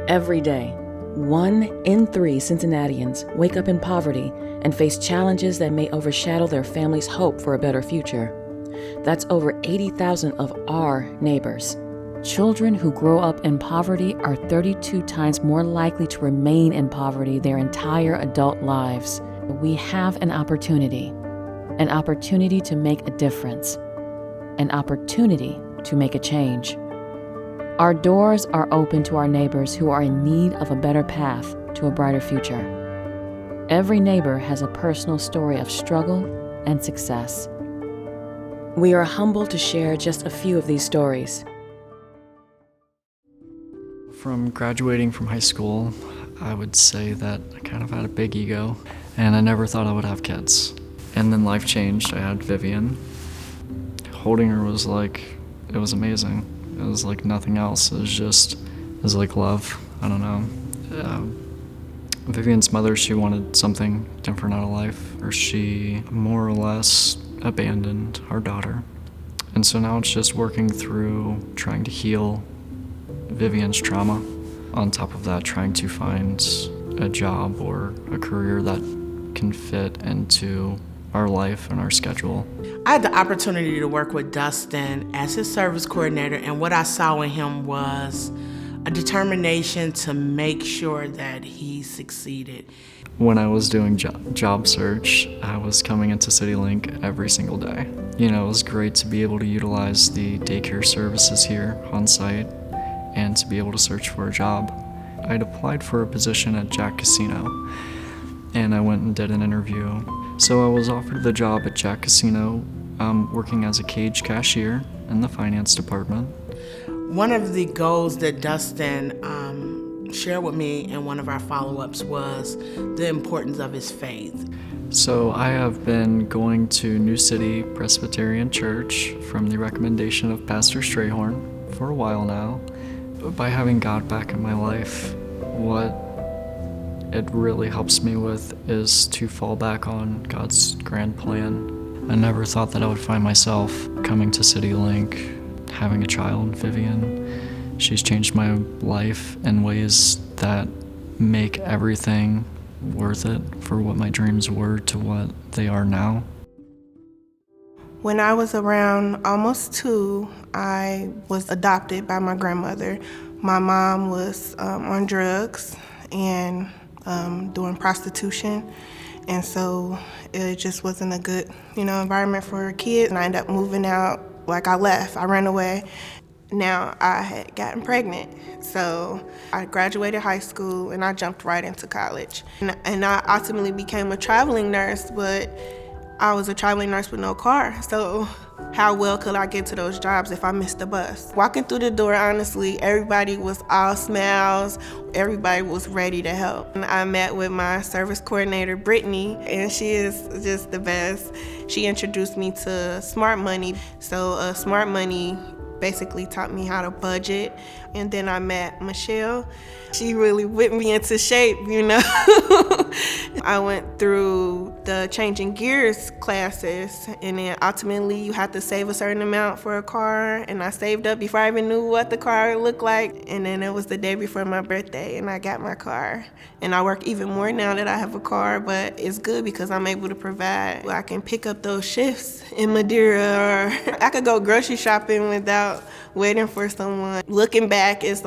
Every day, 1 in 3 Cincinnatians wake up in poverty and face challenges that may overshadow their family's hope for a better future. That's over 80,000 of our neighbors. Children who grow up in poverty are 32 times more likely to remain in poverty their entire adult lives. We have an opportunity to make a difference, an opportunity to make a change. Our doors are open to our neighbors who are in need of a better path to a brighter future. Every neighbor has a personal story of struggle and success. We are humbled to share just a few of these stories. From graduating from high school, I would say that I kind of had a big ego, and I never thought I would have kids. And then life changed. I had Vivian. Holding her was it was amazing. It was like nothing else. It was like love. I don't know. Vivian's mother, she wanted something different out of life, or she more or less abandoned our daughter. And so now it's just working through trying to heal Vivian's trauma. On top of that, trying to find a job or a career that can fit into our life and our schedule. I had the opportunity to work with Dustin as his service coordinator, and what I saw in him was a determination to make sure that he succeeded. When I was doing job search, I was coming into CityLink every single day. It was great to be able to utilize the daycare services here on site and to be able to search for a job. I'd applied for a position at Jack Casino, and I went and did an interview. So I was offered the job at Jack Casino, working as a cage cashier in the finance department. One of the goals that Dustin shared with me in one of our follow-ups was the importance of his faith. So I have been going to New City Presbyterian Church from the recommendation of Pastor Strayhorn for a while now. By having God back in my life, what it really helps me with is to fall back on God's grand plan. I never thought that I would find myself coming to CityLink, having a child, Vivian. She's changed my life in ways that make everything worth it for what my dreams were to what they are now. When I was around almost 2, I was adopted by my grandmother. My mom was on drugs and doing prostitution, and so it just wasn't a good, environment for a kid. And I ended up moving out. I left, I ran away. Now I had gotten pregnant, so I graduated high school and I jumped right into college. And I ultimately became a traveling nurse, but I was a traveling nurse with no car, so how well could I get to those jobs if I missed the bus? Walking through the door, honestly, everybody was all smiles. Everybody was ready to help. And I met with my service coordinator, Brittany, and she is just the best. She introduced me to Smart Money. So Smart Money basically taught me how to budget. And then I met Michelle. She really whipped me into shape, I went through the changing gears classes, and then ultimately you have to save a certain amount for a car, and I saved up before I even knew what the car looked like. And then it was the day before my birthday, and I got my car. And I work even more now that I have a car, but it's good because I'm able to provide. I can pick up those shifts in Madeira, or I could go grocery shopping without waiting for someone. Looking back, it's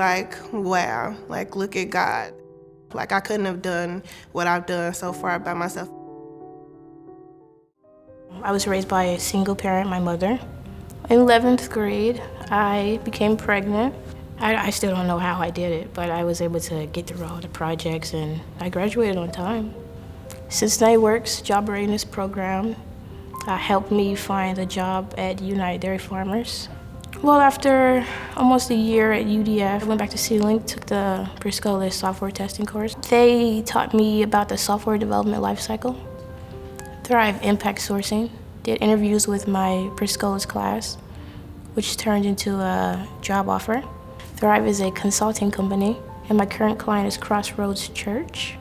wow, look at God. I couldn't have done what I've done so far by myself. I was raised by a single parent, my mother. In 11th grade, I became pregnant. I still don't know how I did it, but I was able to get through all the projects, and I graduated on time. Cincinnati Works job readiness program helped me find a job at United Dairy Farmers. Well, after almost a year at UDF, I went back to CityLink, took the Priscola software testing course. They taught me about the software development lifecycle. Thrive impact sourcing, did interviews with my Priscola's class, which turned into a job offer. Thrive is a consulting company, and my current client is Crossroads Church.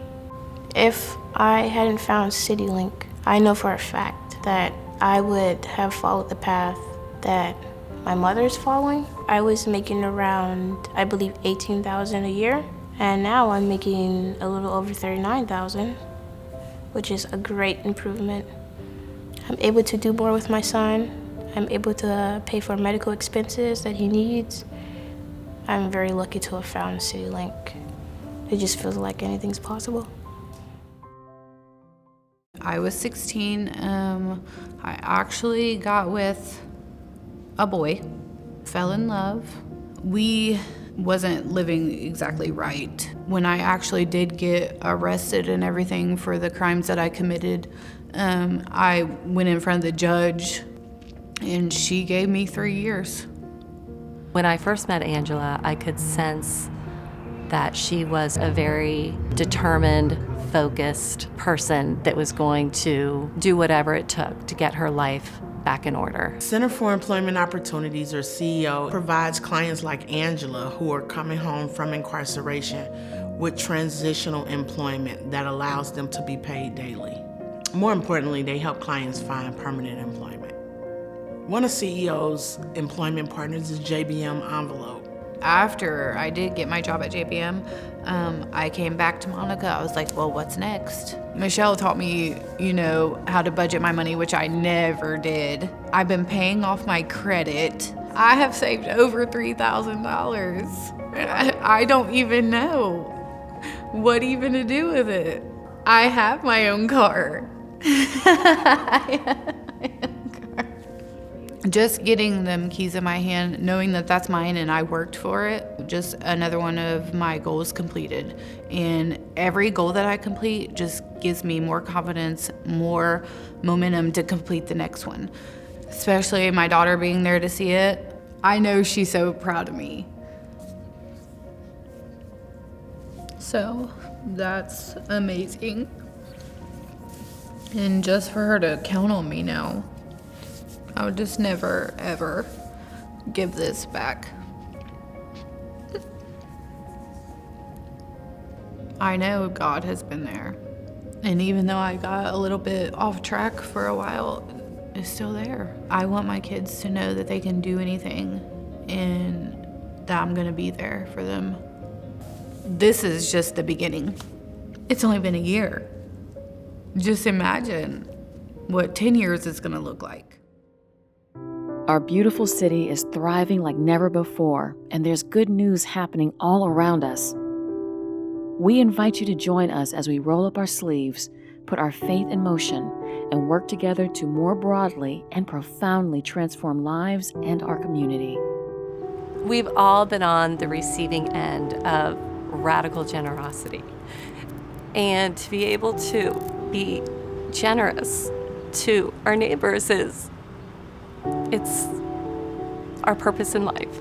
If I hadn't found CityLink, I know for a fact that I would have followed the path that my mother's following. I was making around, I believe, $18,000 a year, And now I'm making a little over $39,000, which is a great improvement. I'm able to do more with my son. I'm able to pay for medical expenses that he needs. I'm very lucky to have found CityLink. It just feels like anything's possible. I was 16. I actually got with a boy, fell in love. We wasn't living exactly right. When I actually did get arrested and everything for the crimes that I committed, I went in front of the judge and she gave me 3 years. When I first met Angela, I could sense that she was a very determined, focused person that was going to do whatever it took to get her life back in order. Center for Employment Opportunities, or CEO, provides clients like Angela who are coming home from incarceration with transitional employment that allows them to be paid daily. More importantly, they help clients find permanent employment. One of CEO's employment partners is JBM Envelope. After I did get my job at JBM, I came back to Monica. I was like, well, what's next? Michelle taught me, how to budget my money, which I never did. I've been paying off my credit. I have saved over $3,000. I don't even know what even to do with it. I have my own car. Just getting them keys in my hand, knowing that that's mine and I worked for it, just another one of my goals completed. And every goal that I complete just gives me more confidence, more momentum to complete the next one. Especially my daughter being there to see it. I know she's so proud of me. So that's amazing. And just for her to count on me now, I would just never, ever give this back. I know God has been there. And even though I got a little bit off track for a while, it's still there. I want my kids to know that they can do anything and that I'm gonna be there for them. This is just the beginning. It's only been a year. Just imagine what 10 years is gonna look like. Our beautiful city is thriving like never before, and there's good news happening all around us. We invite you to join us as we roll up our sleeves, put our faith in motion, and work together to more broadly and profoundly transform lives and our community. We've all been on the receiving end of radical generosity. And to be able to be generous to our neighbors it's our purpose in life.